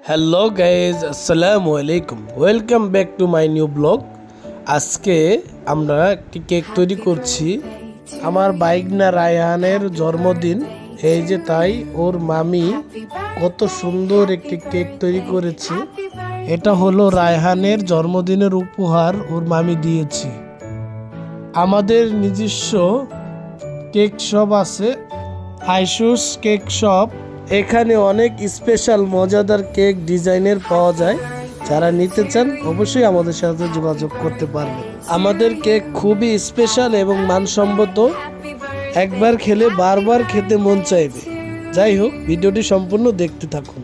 Hello guys, আসসালামু আলাইকুম। Welcome back to my new blog. আজকে আমরা একটি কেক তৈরি করছি। আমার বাইগনা রায়হানের জন্মদিন, এই যে তাই ওর মামি কত সুন্দর একটি কেক তৈরি করেছে। এটা হলো রায়হানের জন্মদিনের উপহার, ওর মামি দিয়েছে। আমাদের নিজস্ব কেক শপ আছে, আইসুস কেক শপ। এখানে অনেক স্পেশাল মজাদার কেক ডিজাইনের পাওয়া যায়। যারা নিতে চান অবশ্যই আমাদের সাথে যোগাযোগ করতে পারবেন। আমাদের কেক খুবই স্পেশাল এবং মানসম্মত, একবার খেলে বারবার খেতে মন চাইবে। যাই হোক, ভিডিওটি সম্পূর্ণ দেখতে থাকুন।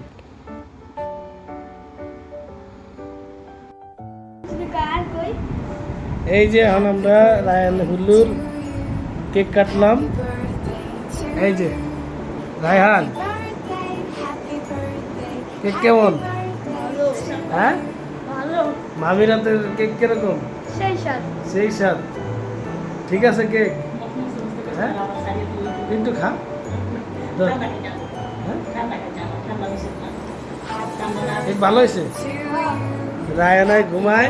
এই যে এখন আমরা রায়হান হুল্লুর কেক কাটলাম। এই যে রায়হান, কেক কেমন? হ্যাঁ, মামির হাতের কেক কিরকম? সেই স্বাদ। ঠিক আছে কেক? হ্যাঁ, একটু খা। কেক ভালো হয়েছে। রায়হানায় ঘুমায়।